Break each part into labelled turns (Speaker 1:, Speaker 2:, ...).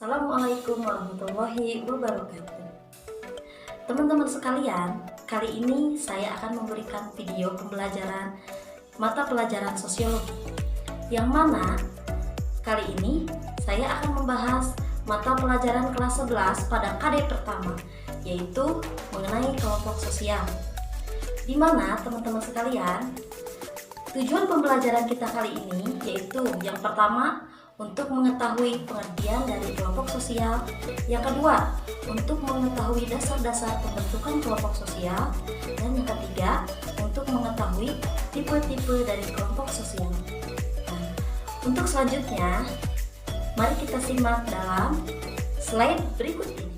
Speaker 1: Assalamualaikum warahmatullahi wabarakatuh. Teman-teman sekalian, kali ini saya akan memberikan video pembelajaran mata pelajaran sosiologi, yang mana kali ini saya akan membahas mata pelajaran kelas 11 pada KD pertama, yaitu mengenai kelompok sosial. Di mana teman-teman sekalian, tujuan pembelajaran kita kali ini yaitu yang pertama, untuk mengetahui pengertian dari kelompok sosial. Yang kedua, untuk mengetahui dasar-dasar pembentukan kelompok sosial. Dan yang ketiga, untuk mengetahui tipe-tipe dari kelompok sosial. Nah, untuk selanjutnya, mari kita simak dalam slide berikut ini.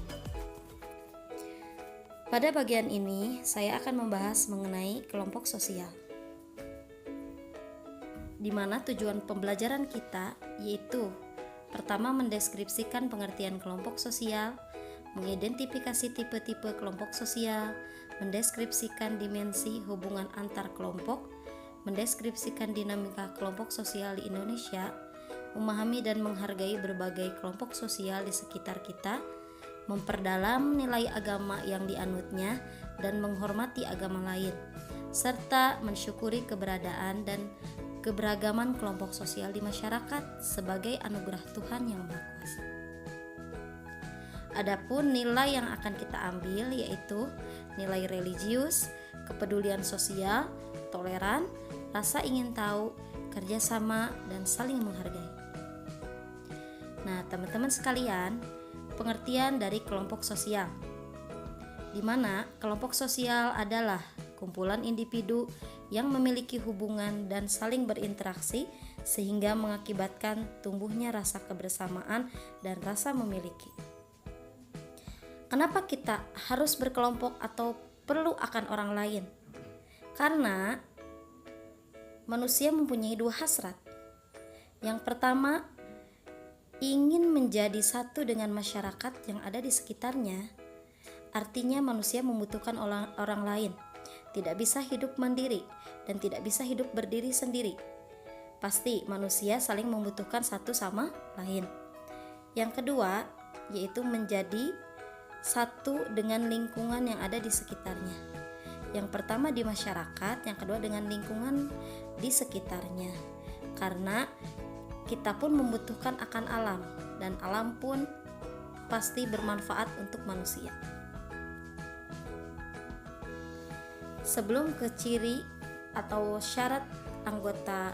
Speaker 1: Pada bagian ini, saya akan membahas mengenai kelompok sosial, di mana tujuan pembelajaran kita yaitu pertama, mendeskripsikan pengertian kelompok sosial, mengidentifikasi tipe-tipe kelompok sosial, mendeskripsikan dimensi hubungan antar kelompok, mendeskripsikan dinamika kelompok sosial di Indonesia, memahami dan menghargai berbagai kelompok sosial di sekitar kita, memperdalam nilai agama yang dianutnya dan menghormati agama lain, serta mensyukuri keberadaan dan keberagaman kelompok sosial di masyarakat sebagai anugerah Tuhan yang Maha Kuasa. Adapun nilai yang akan kita ambil yaitu nilai religius, kepedulian sosial, toleran, rasa ingin tahu, kerjasama, dan saling menghargai. Nah, teman-teman sekalian, pengertian dari kelompok sosial, di mana kelompok sosial adalah kumpulan individu yang memiliki hubungan dan saling berinteraksi sehingga mengakibatkan tumbuhnya rasa kebersamaan dan rasa memiliki. Kenapa kita harus berkelompok atau perlu akan orang lain? Karena manusia mempunyai dua hasrat. Yang pertama, ingin menjadi satu dengan masyarakat yang ada di sekitarnya. Artinya manusia membutuhkan orang lain, tidak bisa hidup mandiri dan tidak bisa hidup berdiri sendiri. Pasti manusia saling membutuhkan satu sama lain. Yang kedua, yaitu menjadi satu dengan lingkungan yang ada di sekitarnya. Yang pertama di masyarakat, yang kedua dengan lingkungan di sekitarnya. Karena kita pun membutuhkan akan alam, dan alam pun pasti bermanfaat untuk manusia. Sebelum ke ciri atau syarat anggota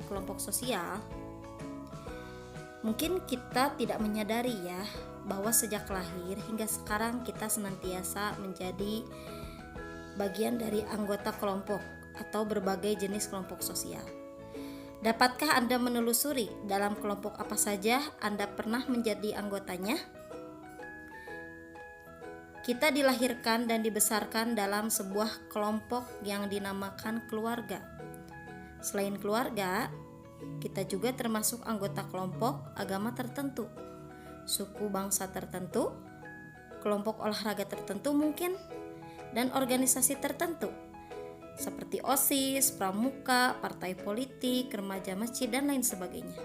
Speaker 1: kelompok sosial, mungkin kita tidak menyadari ya bahwa sejak lahir hingga sekarang kita senantiasa menjadi bagian dari anggota kelompok atau berbagai jenis kelompok sosial. Dapatkah Anda menelusuri dalam kelompok apa saja Anda pernah menjadi anggotanya? Kita dilahirkan dan dibesarkan dalam sebuah kelompok yang dinamakan keluarga. Selain keluarga, kita juga termasuk anggota kelompok agama tertentu, suku bangsa tertentu, kelompok olahraga tertentu mungkin, dan organisasi tertentu seperti OSIS, pramuka, partai politik, remaja masjid, dan lain sebagainya.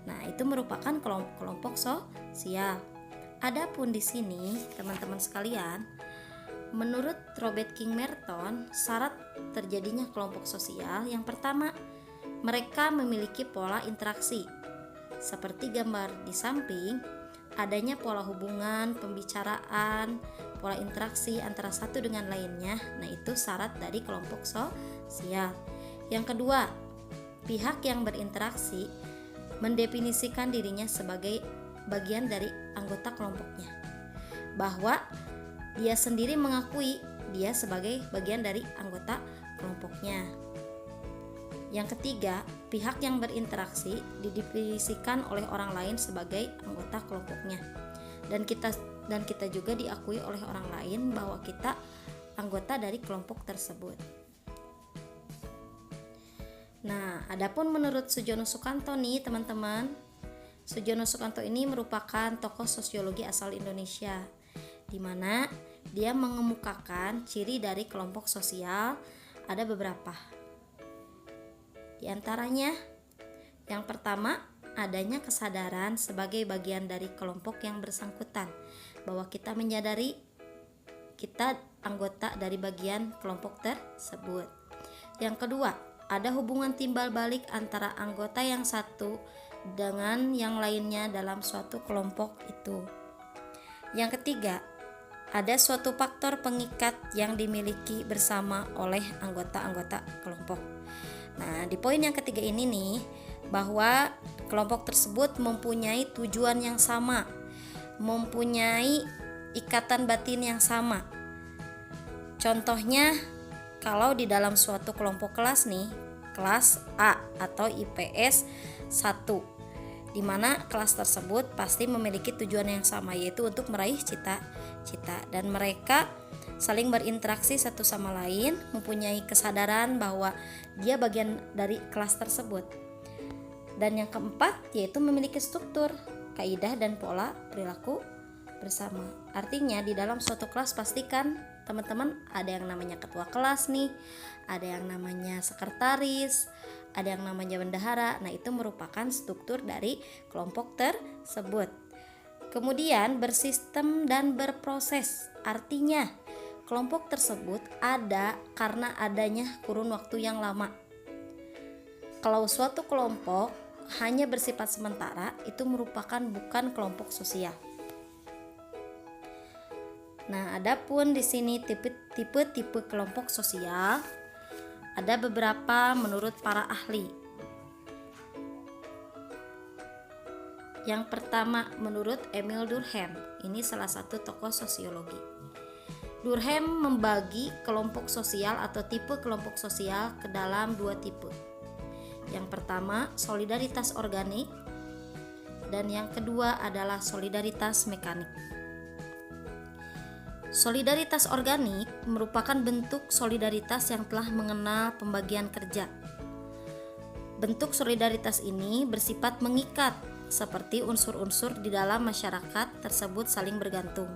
Speaker 1: Nah, itu merupakan kelompok sosial. Adapun di sini, teman-teman sekalian, menurut Robert King Merton, syarat terjadinya kelompok sosial yang pertama, mereka memiliki pola interaksi. Seperti gambar di samping, adanya pola hubungan, pembicaraan, pola interaksi antara satu dengan lainnya. Nah, itu syarat dari kelompok sosial. Yang kedua, pihak yang berinteraksi mendefinisikan dirinya sebagai bagian dari anggota kelompoknya, bahwa dia sendiri mengakui dia sebagai bagian dari anggota kelompoknya. Yang ketiga, pihak yang berinteraksi didefinisikan oleh orang lain sebagai anggota kelompoknya, dan kita juga diakui oleh orang lain bahwa kita anggota dari kelompok tersebut. Nah, adapun menurut Sujono Sukanto nih teman-teman, Sujono Sukanto ini merupakan tokoh sosiologi asal Indonesia, di mana dia mengemukakan ciri dari kelompok sosial ada beberapa. Di antaranya, yang pertama, adanya kesadaran sebagai bagian dari kelompok yang bersangkutan, bahwa kita menyadari kita anggota dari bagian kelompok tersebut. Yang kedua, ada hubungan timbal balik antara anggota yang satu dengan yang lainnya dalam suatu kelompok itu. Yang ketiga, ada suatu faktor pengikat yang dimiliki bersama oleh anggota-anggota kelompok. Nah, di poin yang ketiga ini nih, bahwa kelompok tersebut mempunyai tujuan yang sama, mempunyai ikatan batin yang sama. Contohnya, kalau di dalam suatu kelompok kelas nih, kelas A atau IPS 1, di mana kelas tersebut pasti memiliki tujuan yang sama, yaitu untuk meraih cita-cita, dan mereka saling berinteraksi satu sama lain, mempunyai kesadaran bahwa dia bagian dari kelas tersebut. Dan yang keempat, yaitu memiliki struktur, kaidah dan pola perilaku bersama. Artinya di dalam suatu kelas pastikan teman-teman ada yang namanya ketua kelas nih, ada yang namanya sekretaris, ada yang namanya bendahara. Nah, itu merupakan struktur dari kelompok tersebut. Kemudian bersistem dan berproses. Artinya kelompok tersebut ada karena adanya kurun waktu yang lama. Kalau suatu kelompok hanya bersifat sementara, itu merupakan bukan kelompok sosial. Nah, adapun di sini tipe kelompok sosial ada beberapa menurut para ahli. Yang pertama, menurut Emil Durkheim, ini salah satu tokoh sosiologi. Durkheim membagi kelompok sosial atau tipe kelompok sosial ke dalam dua tipe. Yang pertama, solidaritas organik, dan yang kedua adalah solidaritas mekanik. Solidaritas organik merupakan bentuk solidaritas yang telah mengenal pembagian kerja. Bentuk solidaritas ini bersifat mengikat, seperti unsur-unsur di dalam masyarakat tersebut saling bergantung.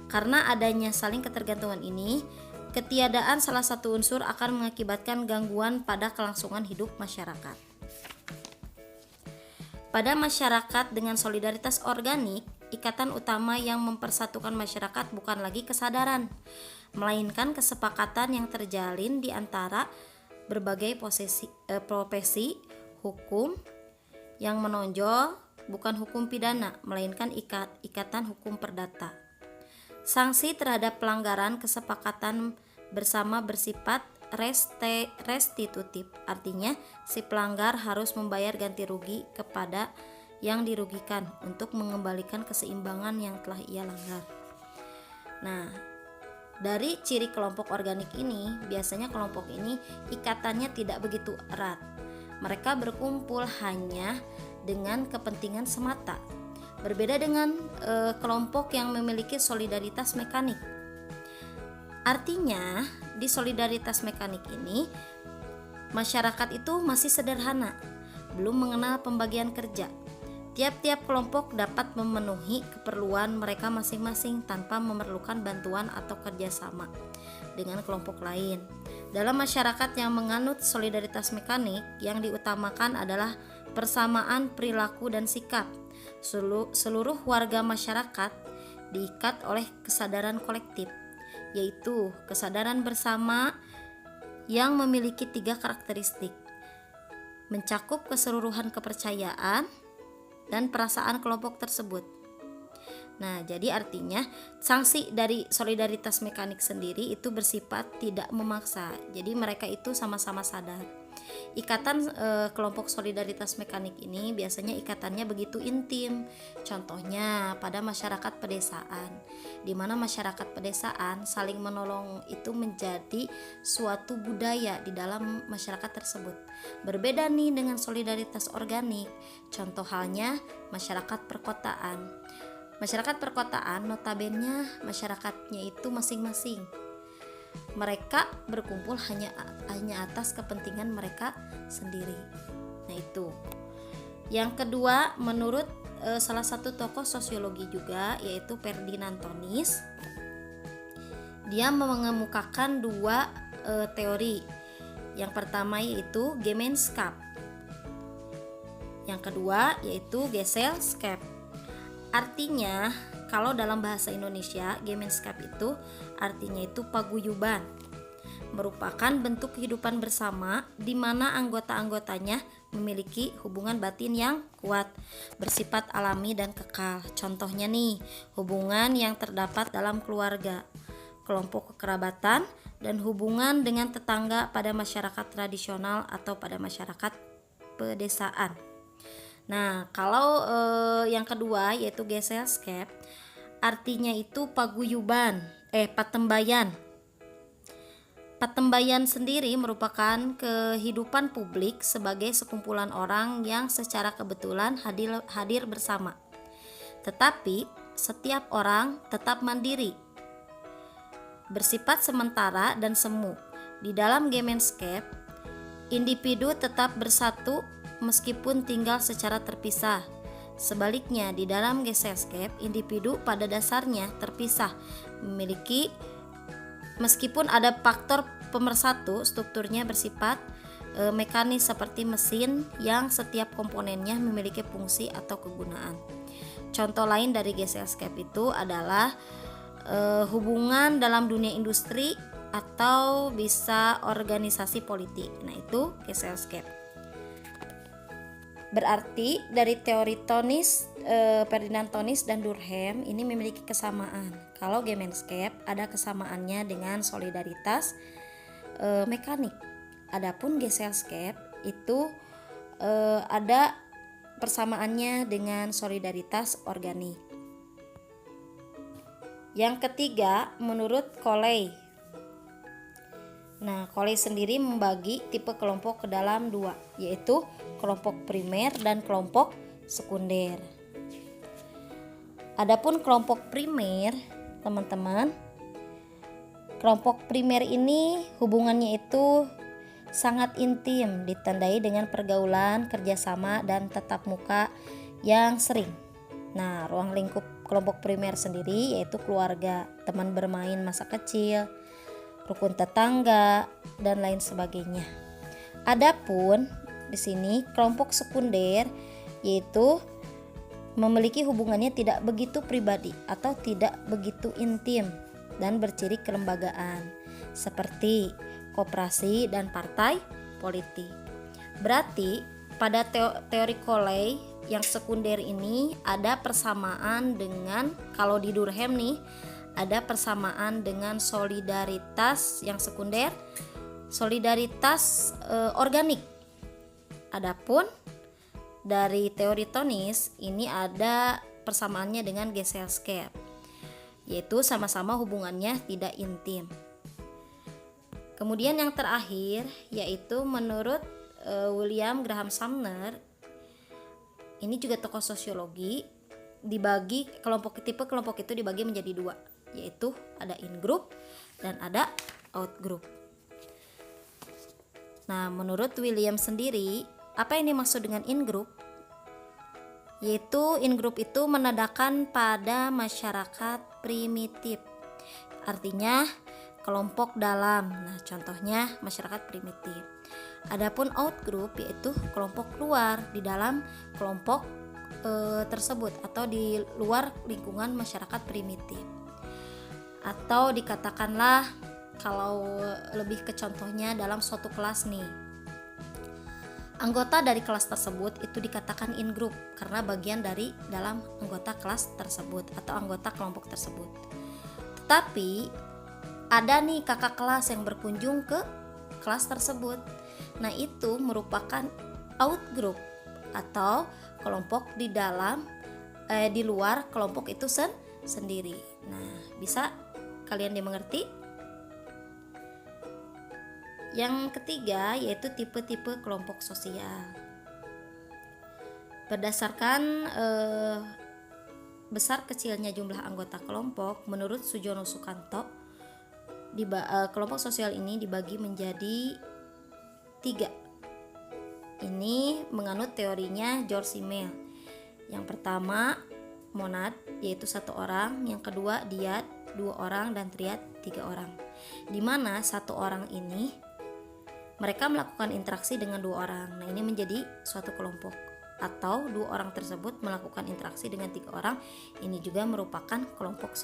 Speaker 1: Karena adanya saling ketergantungan ini, ketiadaan salah satu unsur akan mengakibatkan gangguan pada kelangsungan hidup masyarakat. Pada masyarakat dengan solidaritas organik, ikatan utama yang mempersatukan masyarakat bukan lagi kesadaran, melainkan kesepakatan yang terjalin di antara berbagai profesi hukum yang menonjol, bukan hukum pidana, melainkan ikatan hukum perdata. Sanksi terhadap pelanggaran kesepakatan bersama bersifat restitutif, artinya si pelanggar harus membayar ganti rugi kepada yang dirugikan untuk mengembalikan keseimbangan yang telah ia langgar. Nah, dari ciri kelompok organik ini, biasanya kelompok ini ikatannya tidak begitu erat. Mereka berkumpul hanya dengan kepentingan semata. Berbeda dengan kelompok yang memiliki solidaritas mekanik. Artinya, di solidaritas mekanik ini, masyarakat itu masih sederhana, belum mengenal pembagian kerja. Tiap-tiap kelompok dapat memenuhi keperluan mereka masing-masing tanpa memerlukan bantuan atau kerjasama dengan kelompok lain. Dalam masyarakat yang menganut solidaritas mekanik, yang diutamakan adalah persamaan perilaku dan sikap. Seluruh warga masyarakat diikat oleh kesadaran kolektif, yaitu kesadaran bersama yang memiliki 3 karakteristik: mencakup keseluruhan kepercayaan dan perasaan kelompok tersebut. Nah, jadi artinya sanksi dari solidaritas mekanik sendiri itu bersifat tidak memaksa. Jadi mereka itu sama-sama sadar. Ikatan kelompok solidaritas mekanik ini biasanya ikatannya begitu intim. Contohnya pada masyarakat pedesaan, di mana masyarakat pedesaan saling menolong itu menjadi suatu budaya di dalam masyarakat tersebut. Berbeda nih dengan solidaritas organik. Contoh halnya masyarakat perkotaan. Masyarakat perkotaan notabene masyarakatnya itu masing-masing. Mereka berkumpul hanya atas kepentingan mereka sendiri. Nah, itu. Yang kedua, menurut salah satu tokoh sosiologi juga, yaitu Ferdinand Tönnies, dia mengemukakan 2 teori. Yang pertama yaitu Gemeinschaft. Yang kedua yaitu Gesellschaft. Artinya kalau dalam bahasa Indonesia Gemeinschaft itu artinya itu paguyuban, merupakan bentuk kehidupan bersama di mana anggota-anggotanya memiliki hubungan batin yang kuat, bersifat alami dan kekal. Contohnya nih, hubungan yang terdapat dalam keluarga, kelompok kekerabatan, dan hubungan dengan tetangga pada masyarakat tradisional atau pada masyarakat pedesaan. Nah, kalau yang kedua yaitu Gesellschaft, artinya itu patembayan. Patembayan sendiri merupakan kehidupan publik sebagai sekumpulan orang yang secara kebetulan hadir bersama. Tetapi setiap orang tetap mandiri, bersifat sementara dan semu. Di dalam Gemeinschaft, individu tetap bersatu meskipun tinggal secara terpisah. Sebaliknya, di dalam Gesellschaft, individu pada dasarnya terpisah, meskipun ada faktor pemersatu, strukturnya bersifat mekanis seperti mesin yang setiap komponennya memiliki fungsi atau kegunaan. Contoh lain dari Gesellschaft itu adalah hubungan dalam dunia industri atau bisa organisasi politik. Nah, itu Gesellschaft. Berarti dari teori Ferdinand Tönnies dan Durkheim ini memiliki kesamaan. Kalau Gemeinschaft ada kesamaannya dengan solidaritas mekanik. Adapun Gesellschaft itu ada persamaannya dengan solidaritas organik. Yang ketiga, menurut Coley. Nah, Coley sendiri membagi tipe kelompok ke dalam dua, yaitu kelompok primer dan kelompok sekunder. Adapun kelompok primer, teman-teman, kelompok primer ini hubungannya itu sangat intim, ditandai dengan pergaulan, kerjasama, dan tatap muka yang sering. Nah, ruang lingkup kelompok primer sendiri yaitu keluarga, teman bermain masa kecil, rukun tetangga, dan lain sebagainya. Adapun di sini kelompok sekunder yaitu memiliki hubungannya tidak begitu pribadi atau tidak begitu intim dan berciri kelembagaan seperti koperasi dan partai politik. Berarti pada teori Coley yang sekunder ini ada persamaan dengan, kalau di Durkheim nih, ada persamaan dengan solidaritas yang sekunder, solidaritas organik. Adapun dari teori Tönnies ini ada persamaannya dengan Gesellschaft, yaitu sama-sama hubungannya tidak intim. Kemudian yang terakhir yaitu menurut William Graham Sumner, ini juga tokoh sosiologi, dibagi tipe kelompok itu dibagi menjadi dua, yaitu ada in group dan ada out group. Nah, menurut William sendiri, apa yang dimaksud dengan in group? Yaitu in group itu menandakan pada masyarakat primitif, artinya kelompok dalam. Nah, contohnya masyarakat primitif. Adapun out group yaitu kelompok luar di dalam kelompok tersebut atau di luar lingkungan masyarakat primitif. Atau dikatakanlah kalau lebih ke contohnya dalam suatu kelas nih, anggota dari kelas tersebut itu dikatakan in group karena bagian dari dalam anggota kelas tersebut atau anggota kelompok tersebut. Tetapi ada nih kakak kelas yang berkunjung ke kelas tersebut. Nah, itu merupakan out group atau kelompok di luar kelompok itu sendiri. Nah, bisa kalian dimengerti? Yang ketiga yaitu tipe-tipe kelompok sosial. Berdasarkan besar kecilnya jumlah anggota kelompok, menurut Sujono Sukanto, kelompok sosial ini dibagi menjadi 3. Ini menganut teorinya George Simmel. Yang pertama monad, yaitu 1 orang. Yang kedua dyad, 2 orang, dan triad, 3 orang. Di mana 1 orang ini mereka melakukan interaksi dengan 2 orang. Nah, ini menjadi suatu kelompok. atau 2 orang tersebut melakukan interaksi dengan 3 orang, ini juga merupakan kelompok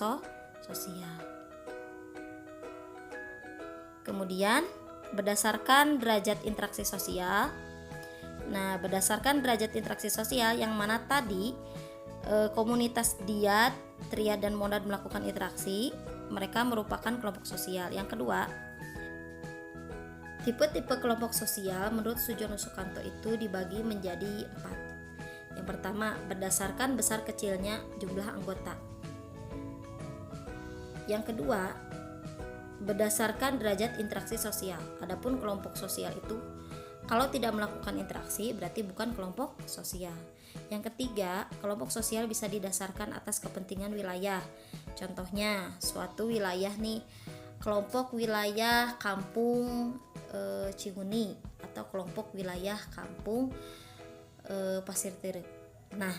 Speaker 1: sosial. Kemudian berdasarkan derajat interaksi sosial. Nah, berdasarkan derajat interaksi sosial yang mana tadi komunitas diad, triad, dan monad melakukan interaksi, mereka merupakan kelompok sosial. Yang kedua, tipe-tipe kelompok sosial menurut Sujono Sukanto itu dibagi menjadi 4. Yang pertama, berdasarkan besar kecilnya jumlah anggota. Yang kedua, berdasarkan derajat interaksi sosial. Adapun kelompok sosial itu kalau tidak melakukan interaksi berarti bukan kelompok sosial. Yang ketiga, kelompok sosial bisa didasarkan atas kepentingan wilayah. Contohnya, suatu wilayah nih, kelompok wilayah kampung Cihuni atau kelompok wilayah kampung Pasir Tirik. Nah,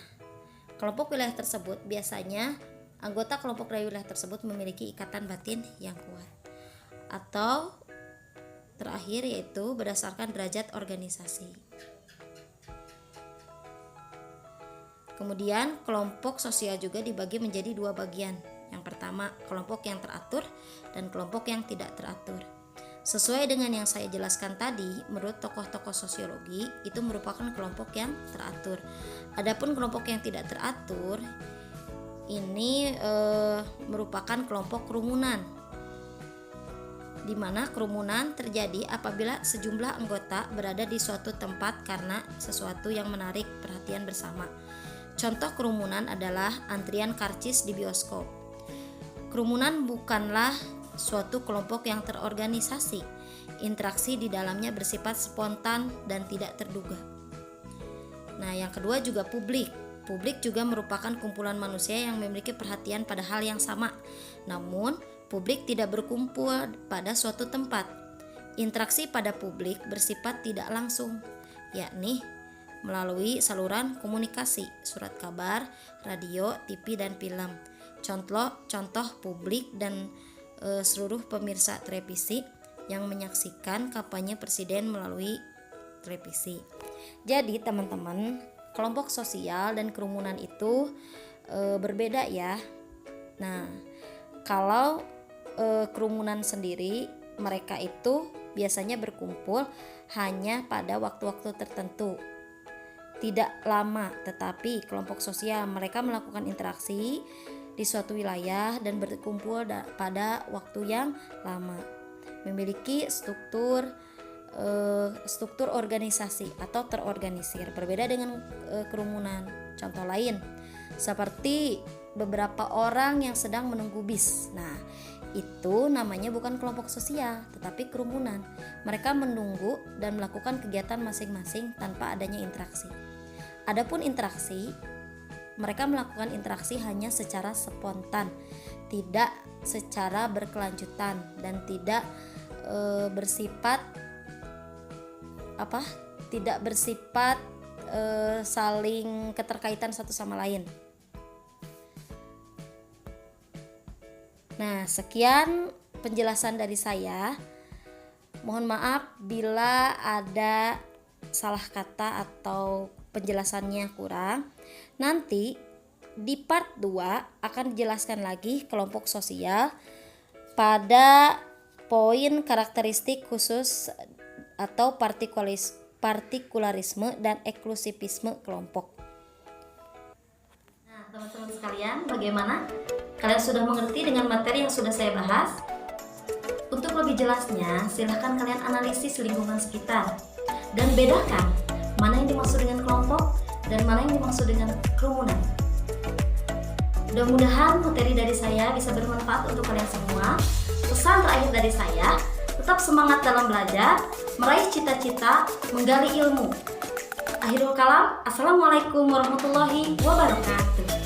Speaker 1: kelompok wilayah tersebut biasanya anggota kelompok dari wilayah tersebut memiliki ikatan batin yang kuat. Atau terakhir yaitu berdasarkan derajat organisasi. Kemudian kelompok sosial juga dibagi menjadi 2 bagian. Yang pertama, kelompok yang teratur dan kelompok yang tidak teratur. Sesuai dengan yang saya jelaskan tadi, menurut tokoh-tokoh sosiologi itu merupakan kelompok yang teratur. Adapun kelompok yang tidak teratur ini merupakan kelompok kerumunan, di mana kerumunan terjadi apabila sejumlah anggota berada di suatu tempat karena sesuatu yang menarik perhatian bersama. Contoh kerumunan adalah antrian karcis di bioskop. Kerumunan bukanlah suatu kelompok yang terorganisasi. Interaksi di dalamnya bersifat spontan dan tidak terduga. Nah, yang kedua juga publik. Publik juga merupakan kumpulan manusia yang memiliki perhatian pada hal yang sama. Namun, publik tidak berkumpul pada suatu tempat. Interaksi pada publik bersifat tidak langsung, yakni melalui saluran komunikasi, surat kabar, radio, TV, dan film. Contoh publik dan seluruh pemirsa televisi yang menyaksikan kampanye presiden melalui televisi. Jadi teman-teman, kelompok sosial dan kerumunan itu berbeda ya. Nah, kalau kerumunan sendiri, mereka itu biasanya berkumpul hanya pada waktu-waktu tertentu, tidak lama. Tetapi kelompok sosial mereka melakukan interaksi di suatu wilayah dan berkumpul pada waktu yang lama, memiliki struktur organisasi atau terorganisir, berbeda dengan kerumunan. Contoh lain seperti beberapa orang yang sedang menunggu bis. Nah, itu namanya bukan kelompok sosial tetapi kerumunan. Mereka menunggu dan melakukan kegiatan masing-masing tanpa adanya interaksi. Adapun interaksi, mereka melakukan interaksi hanya secara spontan, tidak secara berkelanjutan dan tidak bersifat saling keterkaitan satu sama lain. Nah, sekian penjelasan dari saya. Mohon maaf bila ada salah kata atau penjelasannya kurang. Nanti di part 2 akan dijelaskan lagi kelompok sosial pada poin karakteristik khusus atau partikularisme dan eksklusivisme kelompok. Nah, teman-teman sekalian, bagaimana? Kalian sudah mengerti dengan materi yang sudah saya bahas? Untuk lebih jelasnya, silahkan kalian analisis lingkungan sekitar dan bedakan mana yang dimaksud dengan kelompok dan mana yang dimaksud dengan kerumunan. Mudah-mudahan materi dari saya bisa bermanfaat untuk kalian semua. Pesan terakhir dari saya, tetap semangat dalam belajar, meraih cita-cita, menggali ilmu. Akhirul kalam, assalamualaikum warahmatullahi wabarakatuh.